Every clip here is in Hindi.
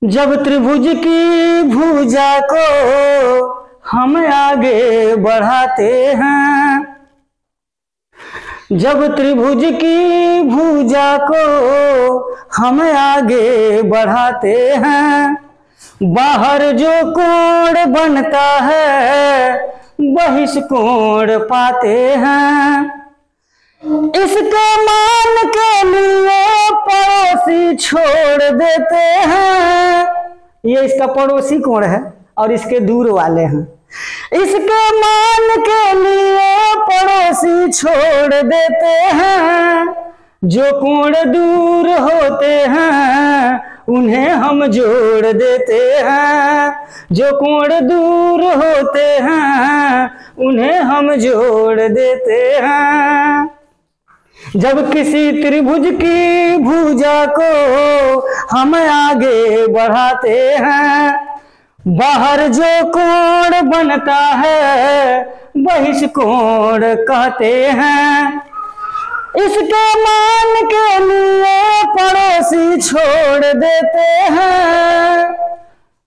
जब त्रिभुज की भुजा को हम आगे बढ़ाते हैं, जब त्रिभुज की भुजा को हम आगे बढ़ाते हैं, बाहर जो कोण बनता है बहिष्कोण पाते हैं। इसके मान के लिए पड़ोसी छोड़ देते हैं। ये इसका पड़ोसी कोण है और इसके दूर वाले हैं। इसके मान के लिए पड़ोसी छोड़ देते हैं। जो कोण दूर होते हैं उन्हें हम जोड़ देते हैं। जो कोण दूर होते हैं उन्हें हम जोड़ देते हैं। जब किसी त्रिभुज की भुजा को हम आगे बढ़ाते हैं, बाहर जो कोण बनता है बहिष्कोण कहते हैं। इसके मान के लिए पड़ोसी छोड़ देते हैं।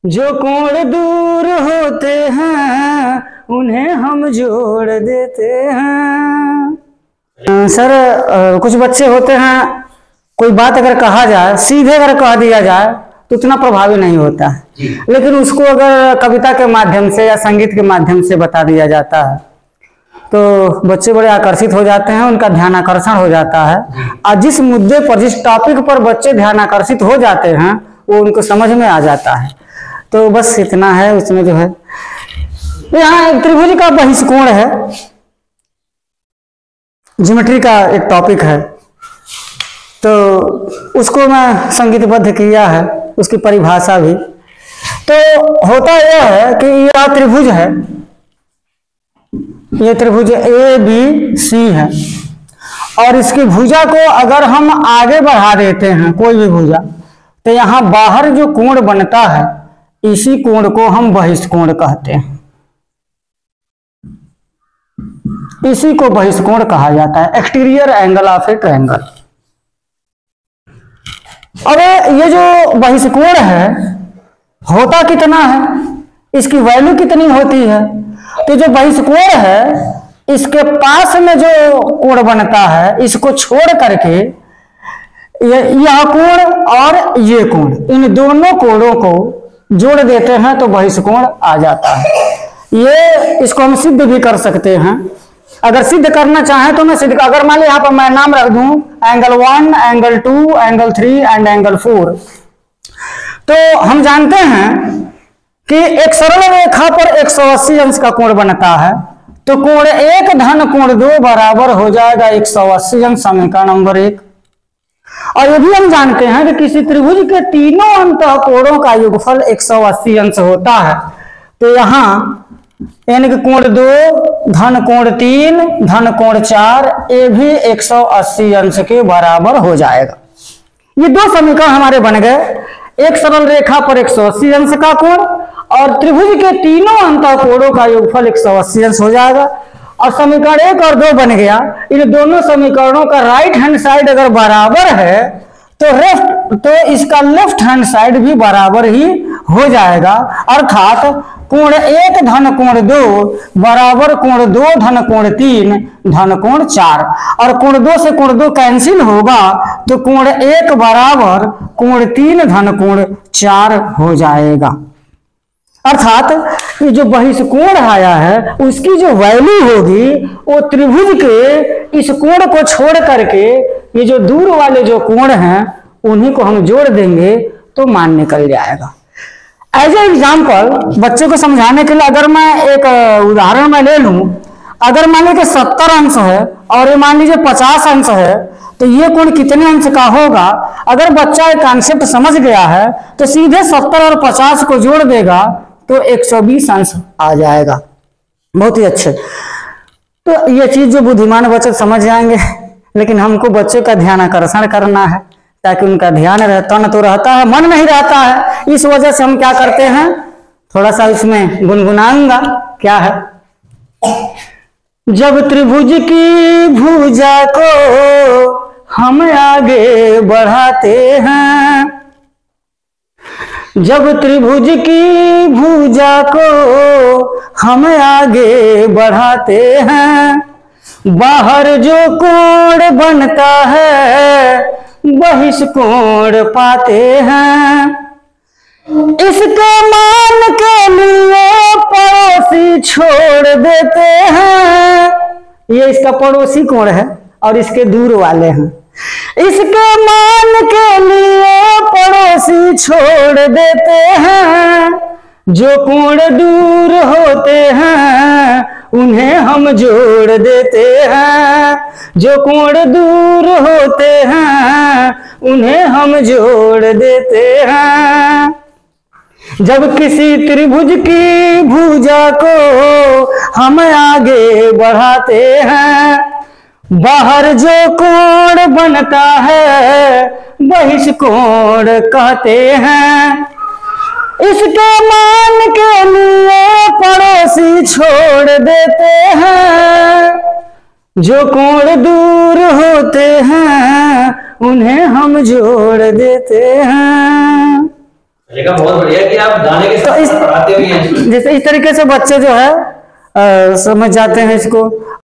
जो कोण दूर होते हैं उन्हें हम जोड़ देते हैं। सर कुछ बच्चे होते हैं, कोई बात अगर कहा जाए, सीधे अगर कह दिया जाए तो उतना प्रभावी नहीं होता है, लेकिन उसको अगर कविता के माध्यम से या संगीत के माध्यम से बता दिया जाता है तो बच्चे बड़े आकर्षित हो जाते हैं, उनका ध्यान आकर्षण हो जाता है। और जिस मुद्दे पर, जिस टॉपिक पर बच्चे ध्यान आकर्षित हो जाते हैं वो उनको समझ में आ जाता है। तो बस इतना है उसमें जो है। यहाँ एक त्रिभुज का बहिष्कोण है, ज्योमेट्री का एक टॉपिक है, तो उसको मैं संगीतबद्ध किया है, उसकी परिभाषा भी। तो होता यह है कि यह त्रिभुज है, ये त्रिभुज ए बी सी है, और इसकी भुजा को अगर हम आगे बढ़ा देते हैं, कोई भी भुजा, तो यहाँ बाहर जो कोण बनता है इसी कोण को हम बहिष्कोण कहते हैं। इसी को बहिष्कोण कहा जाता है, exterior angle of A triangle. अब ये जो बहिष्कोण है होता कितना है, इसकी वैल्यू कितनी होती है? तो जो बहिष्कोण है इसके पास में जो कोण बनता है इसको छोड़ करके यह कोण और ये कोण, इन दोनों कोणों को जोड़ देते हैं तो बहिष्कोण आ जाता है। ये इसको हम सिद्ध भी कर सकते हैं। अगर सिद्ध करना चाहें तो मैं सिद्ध, अगर मान ली यहाँ पर मैं नाम रख दूं angle 1, angle 2, angle 3 and angle 4, तो हम जानते हैं कि एक सरल रेखा पर 180 अंश का कोण बनता है, तो कोण 1 धन कोण 2 बराबर हो जाएगा 180 अंश, समीकरण नंबर 1। और ये भी हम जानते हैं कि किसी त्रिभुज के तीनों अंतः कोणों का योगफल 180 अंश होता है। तो यहाँ यानी कि कोण 2 धन कोण 3 धन कोण 4 ये भी 180 अंश के बराबर हो जाएगा। ये दो समीकरण हमारे बन गए, एक सरल रेखा पर 180 अंश का कोण और त्रिभुज के तीनों अंतः कोणों का योगफल 180 अंश हो जाएगा। और समीकरण 1 और 2 बन गया। इन दोनों समीकरणों का राइट हैंड साइड अगर बराबर है तो इसका लेफ्ट हैंड साइड भी बराबर ही हो जाएगा। अर्थात कोण 1 धन कोण 2 बराबर कोण 2 धन कोण 3 धन कोण 4, और कोण 2 से कोण 2 कैंसिल होगा तो कोण 1 बराबर कोण 3 धन कोण 4 हो जाएगा। अर्थात ये जो बहिष्कोण आया है उसकी जो वैल्यू होगी वो त्रिभुज के इस कोण को छोड़ करके ये जो दूर वाले जो कोण हैं उन्हीं को हम जोड़ देंगे तो मान निकल जाएगा। एज ए एग्जाम्पल बच्चे को समझाने के लिए अगर मैं एक उदाहरण में ले लूं, अगर मान लीजिए 70 अंश है और ये मान लीजिए 50 अंश है, तो ये कोण कितने अंश का होगा? अगर बच्चा एक कॉन्सेप्ट समझ गया है तो सीधे 70 और 50 को जोड़ देगा तो 120 अंश आ जाएगा। बहुत ही अच्छे। तो ये चीज जो बुद्धिमान बच्चे समझ जाएंगे, लेकिन हमको बच्चों का ध्यान आकर्षण करना है ताकि उनका ध्यान रहता न तो रहता है, मन नहीं रहता है। इस वजह से हम क्या करते हैं, थोड़ा सा इसमें गुनगुनाऊंगा। क्या है? जब त्रिभुज की भुजा को हम आगे बढ़ाते हैं, जब त्रिभुज की भुजा को हम आगे बढ़ाते हैं, बाहर जो कोण बनता है बहिष्कोण पाते हैं। इसके मान के लिए पड़ोसी छोड़ देते हैं। ये इसका पड़ोसी कोण है और इसके दूर वाले हैं। इसके मान के लिए पड़ोसी छोड़ देते हैं। जो कोण दूर होते हैं उन्हें हम जोड़ देते हैं। जो कोण दूर होते हैं उन्हें हम जोड़ देते हैं। जब किसी त्रिभुज की भुजा को हम आगे बढ़ाते हैं, बाहर जो कोण बनता है बहिष्कोण कहते हैं। इसके मान के लिए पड़ोसी छोड़ देते हैं। जो कोण दूर होते हैं उन्हें हम जोड़ देते हैं। बहुत बढ़िया कि आप गाने के साथ पढ़ाते भी हैं। जैसे इस तरीके से बच्चे जो है समझ जाते हैं इसको।